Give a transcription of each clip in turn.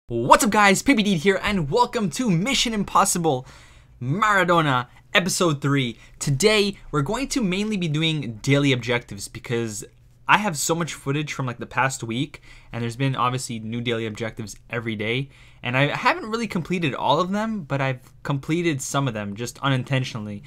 What's up guys, PPD here and welcome to Mission Impossible Maradona episode 3. Today we're going to mainly be doing daily objectives because I have so much footage from like the past week and there's been obviously new daily objectives every day and I haven't really completed all of them, but I've completed some of them just unintentionally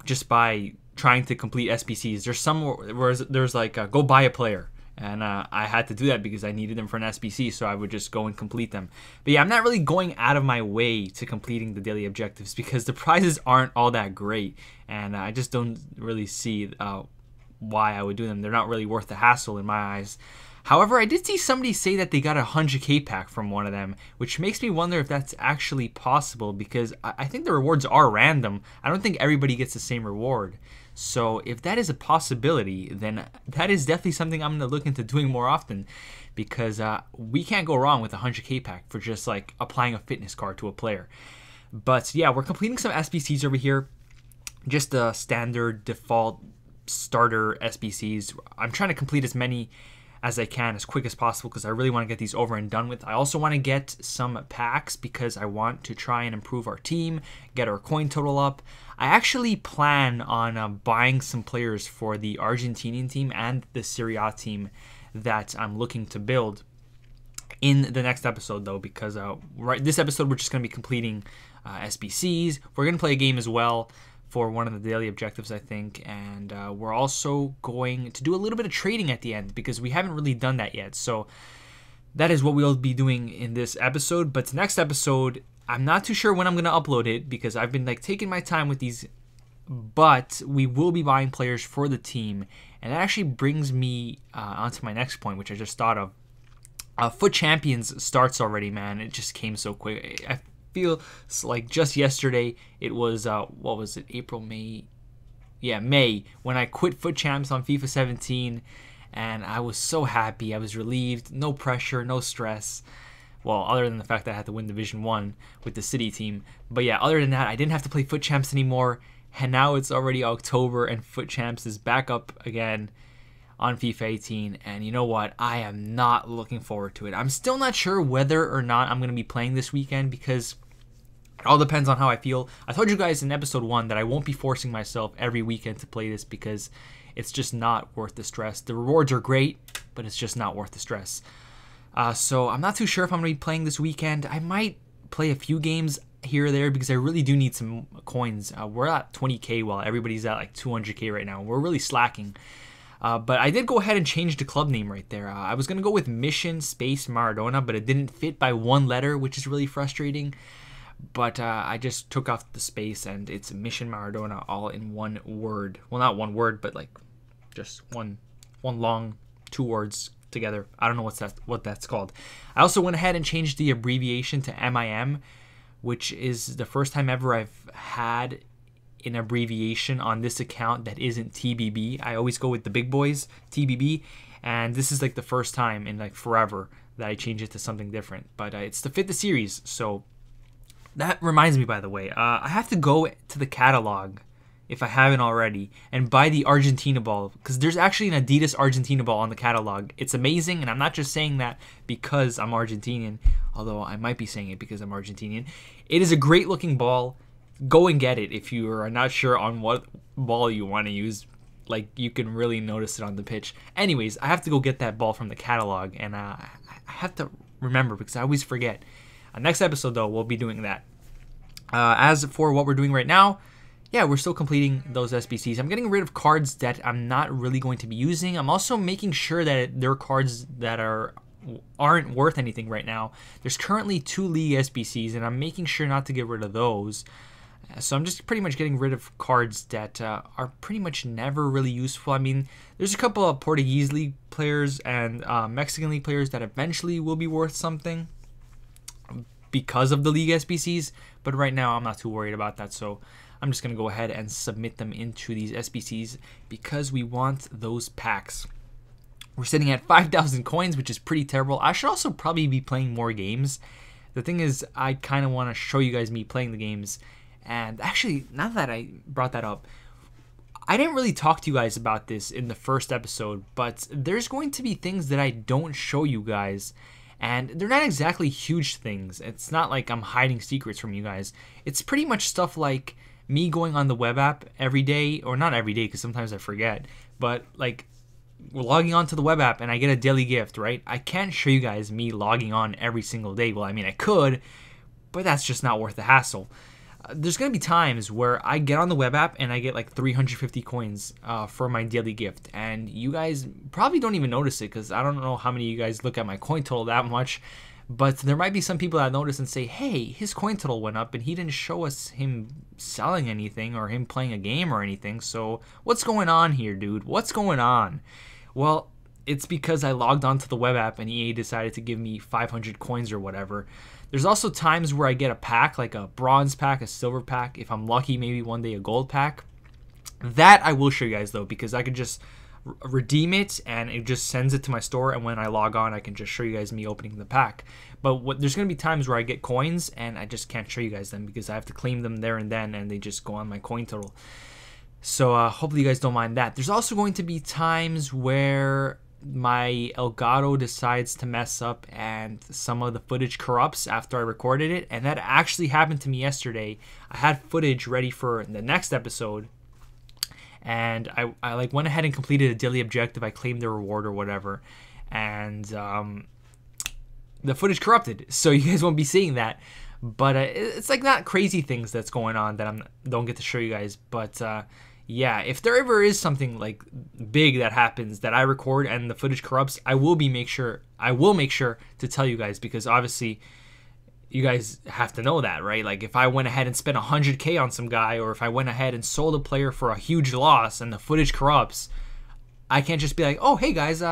just by trying to complete SBCs. There's some where there's like go buy a player. And I had to do that because I needed them for an SBC, so I would just go and complete them. But yeah, I'm not really going out of my way to completing the daily objectives because the prizes aren't all that great. And I just don't really see why I would do them. They're not really worth the hassle in my eyes. However, I did see somebody say that they got a 100k pack from one of them, which makes me wonder if that's actually possible because I think the rewards are random. I don't think everybody gets the same reward. So if that is a possibility, then that is definitely something I'm going to look into doing more often because we can't go wrong with a 100k pack for just like applying a fitness card to a player. But yeah, we're completing some SBCs over here, just the standard default starter SBCs. I'm trying to complete as many as I can as quick as possible because I really want to get these over and done with. I also want to get some packs because I want to try and improve our team, get our coin total up. I actually plan on buying some players for the Argentinian team and the Serie A team that I'm looking to build in the next episode though, because this episode we're just going to be completing SBCs. We're going to play a game as well for one of the daily objectives, I think, and we're also going to do a little bit of trading at the end because we haven't really done that yet. So that is what we'll be doing in this episode. But next episode, I'm not too sure when I'm going to upload it because I've been like taking my time with these, but we will be buying players for the team. And that actually brings me onto my next point, which I just thought of. Foot Champions starts already, man. It just came so quick. I feel like just yesterday it was what was it, April, May? Yeah, May, when I quit Foot Champs on FIFA 17, and I was so happy. I was relieved. No pressure, no stress. Well, other than the fact that I had to win Division 1 with the City team. But yeah, other than that, I didn't have to play Foot Champs anymore. And now it's already October and Foot Champs is back up again on FIFA 18. And you know what? I am not looking forward to it. I'm still not sure whether or not I'm going to be playing this weekend because it all depends on how I feel. I told you guys in episode 1 that I won't be forcing myself every weekend to play this because it's just not worth the stress. The rewards are great, but it's just not worth the stress. So I'm not too sure if I'm going to be playing this weekend. I might play a few games here or there because I really do need some coins. We're at 20k while everybody's at like 200k right now. We're really slacking. But I did go ahead and change the club name right there. I was going to go with Mission Space Maradona, but it didn't fit by one letter, which is really frustrating. But I just took off the space and it's Mission Maradona all in one word. Well, not one word, but like just one long 2 words together. I don't know what that's called. I also went ahead and changed the abbreviation to MIM, which is the first time ever I've had an abbreviation on this account that isn't TBB. I always go with the big boys, TBB, and this is like the first time in like forever that I change it to something different. But it's to fit the series. So that reminds me, by the way, I have to go to the catalog if I haven't already and buy the Argentina ball because there's actually an Adidas Argentina ball on the catalog. It's amazing, and I'm not just saying that because I'm Argentinian, although I might be saying it because I'm Argentinian. It is a great looking ball. Go and get it if you are not sure on what ball you want to use. Like, you can really notice it on the pitch. Anyways, I have to go get that ball from the catalog, and I have to remember because I always forget. Next episode, though, we'll be doing that. As for what we're doing right now, yeah, we're still completing those SBCs. I'm getting rid of cards that I'm not really going to be using. I'm also making sure that there are cards that aren't worth anything right now. There's currently 2 league SBCs, and I'm making sure not to get rid of those. So I'm just pretty much getting rid of cards that are pretty much never really useful. I mean, there's a couple of Portuguese league players and Mexican league players that eventually will be worth something because of the league SBCs, but right now I'm not too worried about that, so I'm just going to go ahead and submit them into these SBCs because we want those packs. We're sitting at 5,000 coins, which is pretty terrible. I should also probably be playing more games. The thing is, I kind of want to show you guys me playing the games, and actually, now that I brought that up, I didn't really talk to you guys about this in the first episode, but there's going to be things that I don't show you guys. And they're not exactly huge things. It's not like I'm hiding secrets from you guys. It's pretty much stuff like me going on the web app every day, or not every day because sometimes I forget, but like we're logging on to the web app and I get a daily gift, right? I can't show you guys me logging on every single day. Well, I mean, I could, but that's just not worth the hassle. There's going to be times where I get on the web app and I get like 350 coins for my daily gift. And you guys probably don't even notice it because I don't know how many of you guys look at my coin total that much. But there might be some people that notice and say, hey, his coin total went up and he didn't show us him selling anything or him playing a game or anything. So what's going on here, dude? What's going on? Well, it's because I logged onto the web app and EA decided to give me 500 coins or whatever. There's also times where I get a pack, like a bronze pack, a silver pack. If I'm lucky, maybe one day a gold pack. That I will show you guys, though, because I could just redeem it and it just sends it to my store, and when I log on I can just show you guys me opening the pack. But there's going to be times where I get coins and I just can't show you guys them because I have to claim them there and then, and they just go on my coin total. So hopefully you guys don't mind that. There's also going to be times where my Elgato decides to mess up and some of the footage corrupts after I recorded it, and that actually happened to me yesterday. I had footage ready for the next episode, and I like went ahead and completed a daily objective. I claimed the reward or whatever, and the footage corrupted, so you guys won't be seeing that. But it's like not crazy things that's going on that I don't get to show you guys. But yeah, if there ever is something like big that happens that I record and the footage corrupts, I will make sure to tell you guys, because obviously you guys have to know that, right? Like if I went ahead and spent 100K on some guy, or if I went ahead and sold a player for a huge loss and the footage corrupts, I can't just be like, oh, hey guys,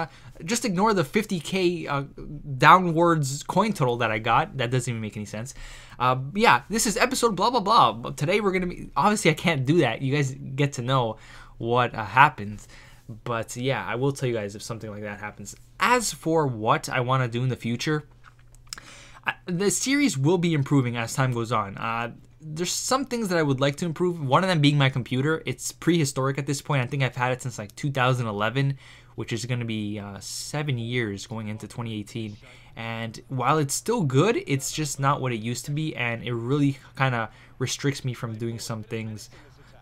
just ignore the 50K downwards coin total that I got. That doesn't even make any sense. Yeah, this is episode blah, blah, blah. But today we're going to be, obviously I can't do that. You guys get to know what happens. But yeah, I will tell you guys if something like that happens. As for what I want to do in the future, the series will be improving as time goes on. There's some things that I would like to improve. One of them being my computer. It's prehistoric at this point. I think I've had it since like 2011, which is going to be 7 years going into 2018. And while it's still good, it's just not what it used to be, and it really kind of restricts me from doing some things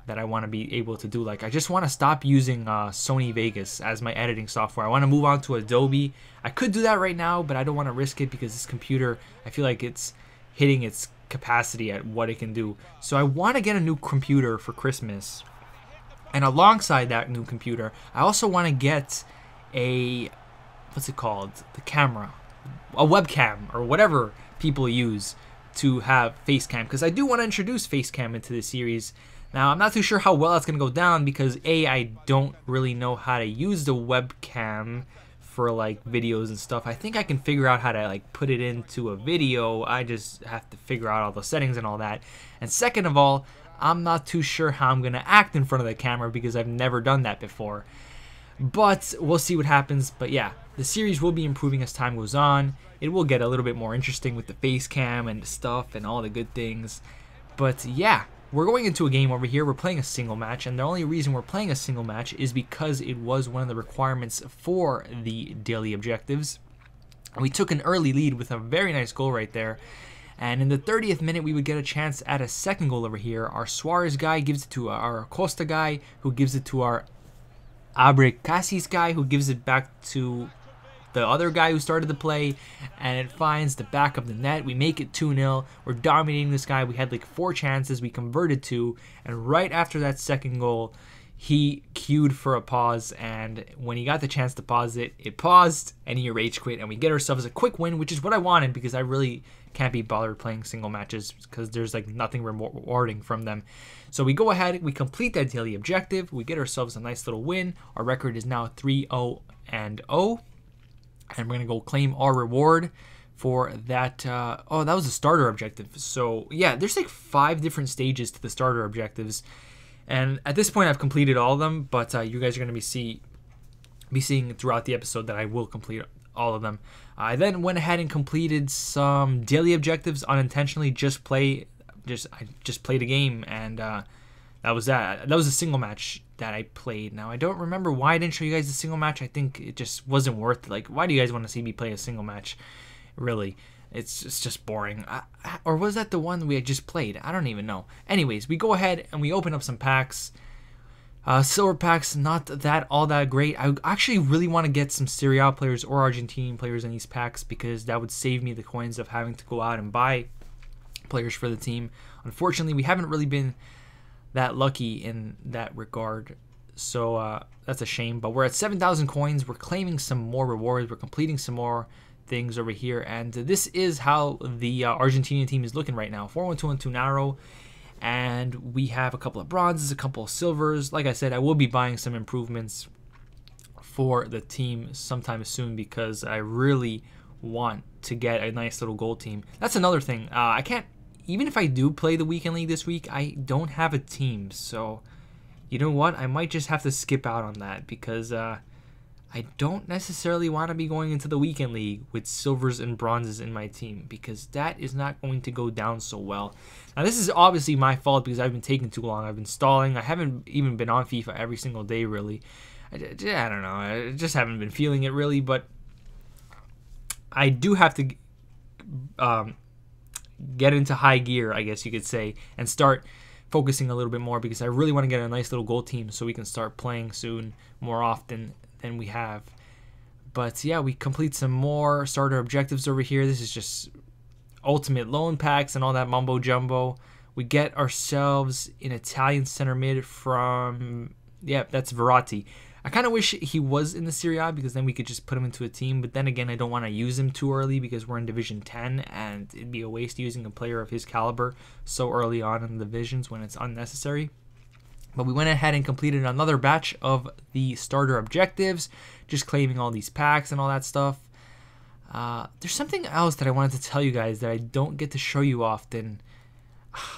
that I want to be able to do. Like I just want to stop using Sony Vegas as my editing software. I want to move on to Adobe. I could do that right now, but I don't want to risk it because this computer, I feel like it's hitting its capacity at what it can do. So I want to get a new computer for Christmas, and alongside that new computer I also want to get a, what's it called, the camera, a webcam, or whatever people use to have face cam, because I do want to introduce face cam into the series. Now I'm not too sure how well that's going to go down because I don't really know how to use the webcam for like videos and stuff. I think I can figure out how to like put it into a video. I just have to figure out all the settings and all that. And second of all, I'm not too sure how I'm gonna act in front of the camera because I've never done that before. But we'll see what happens. But yeah, the series will be improving as time goes on. It will get a little bit more interesting with the face cam and stuff and all the good things. But yeah, we're going into a game over here. We're playing a single match, and the only reason we're playing a single match is because it was one of the requirements for the daily objectives. And we took an early lead with a very nice goal right there. And in the 30th minute, we would get a chance at a second goal over here. Our Suarez guy gives it to our Costa guy, who gives it to our Abrecasis guy, who gives it back to the other guy who started the play, and it finds the back of the net. We make it 2-0. We're dominating this guy. We had like 4 chances. We converted 2, and right after that second goal, he queued for a pause, and when he got the chance to pause it, it paused, and he rage quit, and we get ourselves a quick win, which is what I wanted because I really can't be bothered playing single matches because there's like nothing rewarding from them. So we go ahead, we complete that daily objective, we get ourselves a nice little win. Our record is now 3-0-0. And we're going to go claim our reward for that. Oh, that was a starter objective. So, yeah, there's like 5 different stages to the starter objectives. And at this point, I've completed all of them. But you guys are going to be seeing throughout the episode that I will complete all of them. I then went ahead and completed some daily objectives unintentionally. I just played a game, and that was that. That was a single match that I played. Now, I don't remember why I didn't show you guys the single match. I think it just wasn't worth it. Like, why do you guys want to see me play a single match? really. It's just boring. Or was that the one we had just played? I don't even know. Anyways, we go ahead and we open up some packs. Silver packs, not that all that great. I actually really want to get some Serie A players or Argentinian players in these packs because that would save me the coins of having to go out and buy players for the team. Unfortunately, we haven't really been that lucky in that regard. So that's a shame. But we're at 7,000 coins. We're claiming some more rewards. We're completing some more things over here, and this is how the Argentinian team is looking right now. 4-1-2-1-2 narrow, and we have a couple of bronzes, a couple of silvers. Like I said, I will be buying some improvements for the team sometime soon because I really want to get a nice little gold team. That's another thing. I can't, even if I do play the weekend league this week, I don't have a team, so you know what, I might just have to skip out on that because I don't necessarily want to be going into the weekend league with silvers and bronzes in my team because that is not going to go down so well. Now, this is obviously my fault because I've been taking too long. I've been stalling. I haven't even been on FIFA every single day, really. I don't know. I just haven't been feeling it, really. But I do have to get into high gear, I guess you could say, and start focusing a little bit more because I really want to get a nice little gold team so we can start playing soon more often than we have. But yeah, we complete some more starter objectives over here. This is just ultimate loan packs and all that mumbo jumbo. We get ourselves an Italian center mid from, yeah, that's Verratti. I kind of wish he was in the Serie A because then we could just put him into a team. But then again, I don't want to use him too early because we're in Division 10 and it'd be a waste using a player of his caliber so early on in the divisions when it's unnecessary. But we went ahead and completed another batch of the starter objectives, just claiming all these packs and all that stuff. There's something else that I wanted to tell you guys that I don't get to show you often.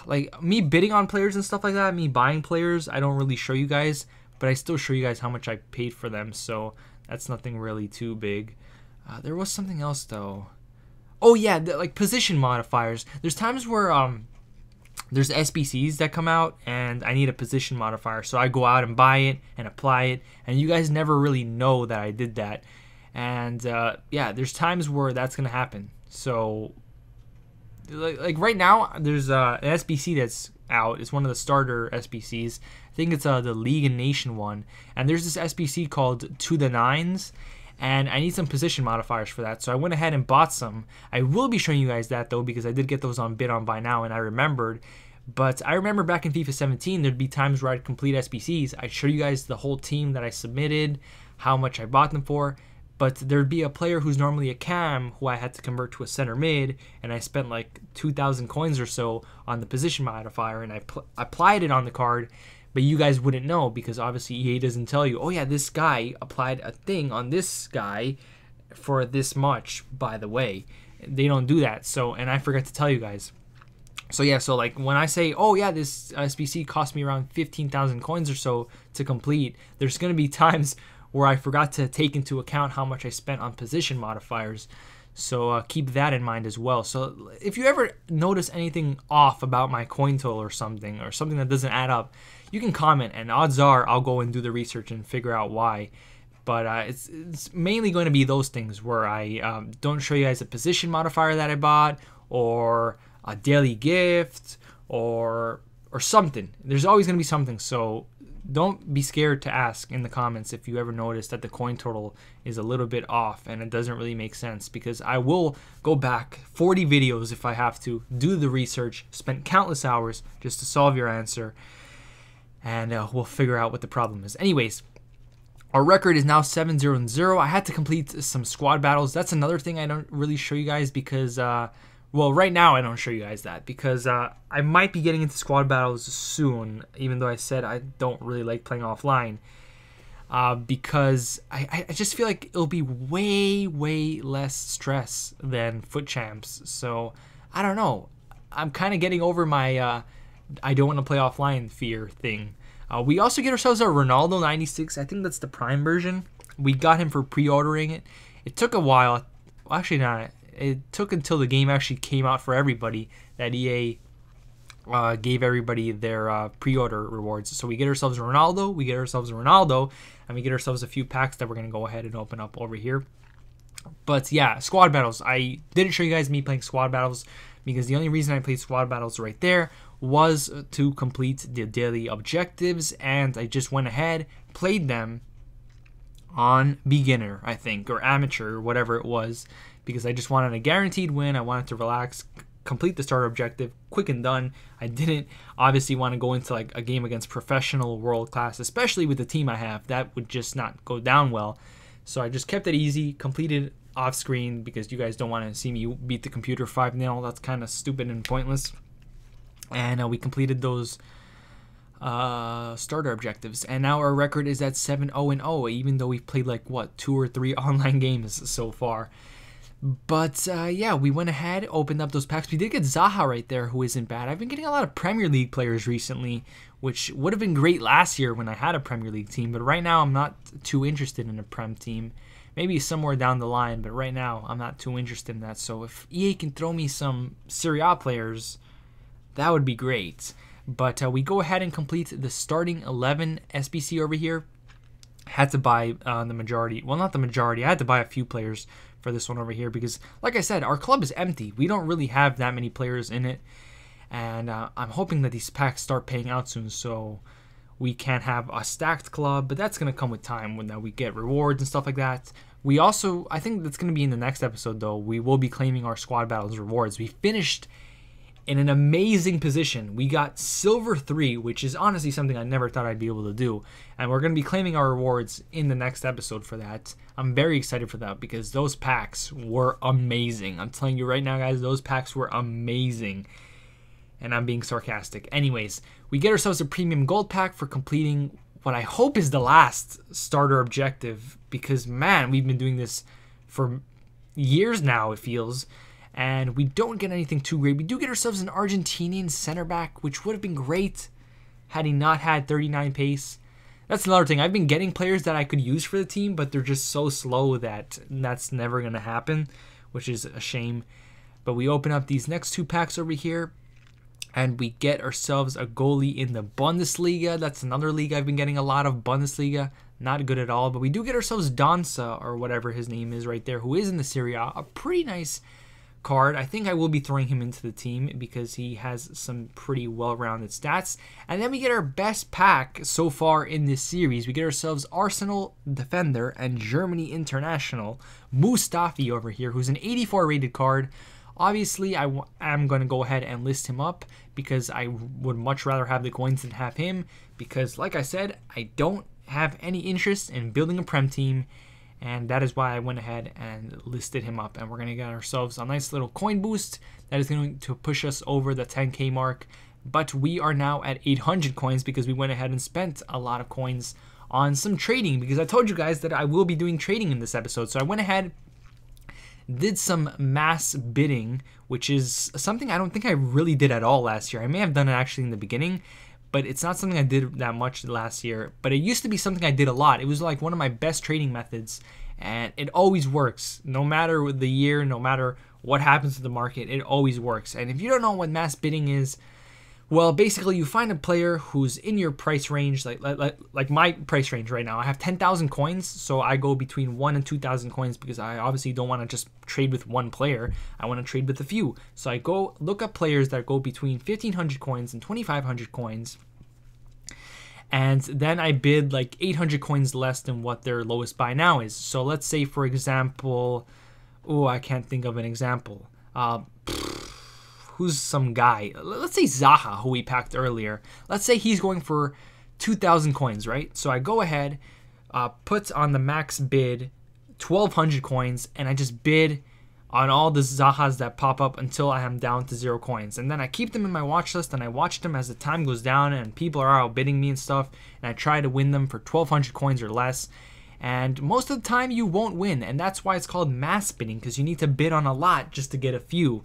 Like me bidding on players and stuff like that, me buying players, I don't really show you guys, but I still show you guys how much I paid for them, so that's nothing really too big. There was something else though. Oh yeah, like position modifiers. There's times where there's SBCs that come out and I need a position modifier, so I go out and buy it and apply it, and you guys never really know that I did that. And yeah, there's times where that's gonna happen. So like right now there's an SBC that's out. It's one of the starter SBCs. I think it's the League and Nation one, and there's this SBC called To the Nines, and I need some position modifiers for that, so I went ahead and bought some. I will be showing you guys that though because I did get those on bid on buy now and I remembered. But I remember back in FIFA 17 there'd be times where I'd complete SBCs. I'd show you guys the whole team that I submitted, how much I bought them for, but there'd be a player who's normally a cam who I had to convert to a center mid, and I spent like 2,000 coins or so on the position modifier, and I applied it on the card, but you guys wouldn't know because obviously EA doesn't tell you, oh yeah, this guy applied a thing on this guy for this much, by the way. They don't do that, so, and I forgot to tell you guys. So yeah, so like when I say, oh yeah, this SBC cost me around 15,000 coins or so to complete, there's going to be times where I forgot to take into account how much I spent on position modifiers. So keep that in mind as well. So if you ever notice anything off about my coin total or something that doesn't add up, you can comment, and odds are I'll go and do the research and figure out why. But it's mainly going to be those things where I don't show you guys a position modifier that I bought, or a daily gift, or something. There's always going to be something. So don't be scared to ask in the comments if you ever notice that the coin total is a little bit off and it doesn't really make sense, because I will go back 40 videos if I have to, do the research, spend countless hours just to solve your answer, and we'll figure out what the problem is. Anyways, our record is now 7-0-0. I had to complete some squad battles. That's another thing I don't really show you guys because well, right now I don't show you guys that because I might be getting into squad battles soon, even though I said I don't really like playing offline, because I just feel like it'll be way less stress than FUT Champs. So I don't know. I'm kind of getting over my I don't want to play offline fear thing. We also get ourselves a Ronaldo 96. I think that's the Prime version. We got him for pre-ordering it. It took a while. Well, actually not. It took until the game actually came out for everybody that EA gave everybody their pre-order rewards. So we get ourselves a Ronaldo, and we get ourselves a few packs that we're going to go ahead and open up over here. But yeah, squad battles. I didn't show you guys me playing squad battles because the only reason I played squad battles right there was to complete the daily objectives, and I just went ahead, played them on beginner, I think, or amateur, or whatever it was, because I just wanted a guaranteed win. I wanted to relax, complete the starter objective, quick and done. I didn't obviously want to go into like a game against professional world class, especially with the team I have. That would just not go down well. So I just kept it easy, completed off screen because you guys don't want to see me beat the computer 5-0. That's kind of stupid and pointless. And we completed those starter objectives, and now our record is at 7-0-0, even though we've played like what 2 or 3 online games so far. But yeah, we went ahead, opened up those packs. We did get Zaha right there, who isn't bad. I've been getting a lot of Premier League players recently, which would have been great last year when I had a Premier League team, but right now I'm not too interested in a Prem team. Maybe somewhere down the line, but right now I'm not too interested in that. So if EA can throw me some Serie A players, that would be great. But we go ahead and complete the starting 11 SBC over here. Had to buy the majority. Well, not the majority. I had to buy a few players for this one over here because, like I said, our club is empty. We don't really have that many players in it. And I'm hoping that these packs start paying out soon so we can have a stacked club. But that's going to come with time when we get rewards and stuff like that. We also, I think that's going to be in the next episode, though. We will be claiming our squad battles rewards. We finished in an amazing position. We got silver 3, which is honestly something I never thought I'd be able to do. And we're going to be claiming our rewards in the next episode for that. I'm very excited for that because those packs were amazing. I'm telling you right now, guys, those packs were amazing. And I'm being sarcastic. Anyways, we get ourselves a premium gold pack for completing what I hope is the last starter objective. Because, man, we've been doing this for years now, it feels. And we don't get anything too great. We do get ourselves an Argentinian center back, which would have been great had he not had 39 pace. That's another thing. I've been getting players that I could use for the team, but they're just so slow that that's never going to happen, which is a shame. But we open up these next 2 packs over here, and we get ourselves a goalie in the Bundesliga. That's another league I've been getting a lot of, Bundesliga. Not good at all, but we do get ourselves Dansa, or whatever his name is right there, who is in the Serie A. A pretty nice card. I think I will be throwing him into the team because he has some pretty well-rounded stats. And then we get our best pack so far in this series. We get ourselves Arsenal defender and Germany international Mustafi over here, who's an 84 rated card. Obviously, I am going to go ahead and list him up because I would much rather have the coins than have him because, like I said, I don't have any interest in building a Prem team. And that is why I went ahead and listed him up. And we're going to get ourselves a nice little coin boost that is going to push us over the 10K mark. But we are now at 800 coins because we went ahead and spent a lot of coins on some trading. Because I told you guys that I will be doing trading in this episode. So I went ahead, did some mass bidding, which is something I don't think I really did at all last year. I may have done it actually in the beginning, but it's not something I did that much last year. But it used to be something I did a lot. It was like one of my best trading methods, and it always works. No matter the year, no matter what happens to the market, it always works. And if you don't know what mass bidding is, well, basically you find a player who's in your price range, like my price range right now. I have 10,000 coins, so I go between 1 and 2,000 coins because I obviously don't want to just trade with one player. I want to trade with a few. So I go look up players that go between 1,500 coins and 2,500 coins. And then I bid like 800 coins less than what their lowest buy now is. So let's say, for example, I can't think of an example. Who's some guy? Let's say Zaha, who we packed earlier. Let's say he's going for 2,000 coins, right? So I go ahead, put on the max bid 1,200 coins, and I just bid on all the Zahas that pop up until I am down to 0 coins. And then I keep them in my watch list, and I watch them as the time goes down and people are outbidding me and stuff, and I try to win them for 1,200 coins or less. And most of the time you won't win, and that's why it's called mass bidding, because you need to bid on a lot just to get a few.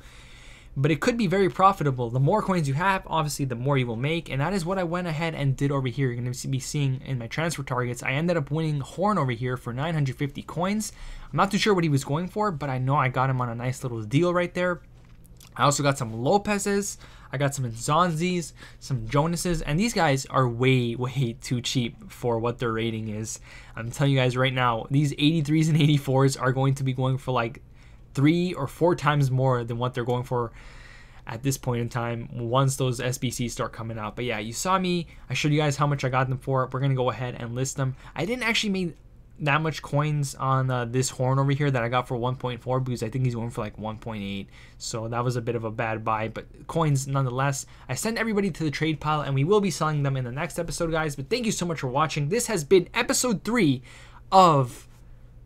But it could be very profitable. The more coins you have, obviously, the more you will make. And that is what I went ahead and did over here. You're going to be seeing in my transfer targets. I ended up winning Horn over here for 950 coins. I'm not too sure what he was going for, but I know I got him on a nice little deal right there. I also got some Lopez's. I got some Nzonzis, some Jonas's, and these guys are way, way too cheap for what their rating is. I'm telling you guys right now, these 83s and 84s are going to be going for like 3 or 4 times more than what they're going for at this point in time once those SBCs start coming out. But yeah, you saw me. I showed you guys how much I got them for. We're going to go ahead and list them. I didn't actually make that much coins on this horn over here that I got for 1.4 because I think he's going for like 1.8. So that was a bit of a bad buy, but coins nonetheless. I sent everybody to the trade pile and we will be selling them in the next episode, guys. But thank you so much for watching. This has been episode 3 of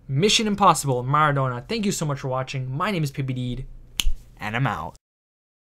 Mission Impossible Maradona. Thank you so much for watching. My name is PBD and I'm out.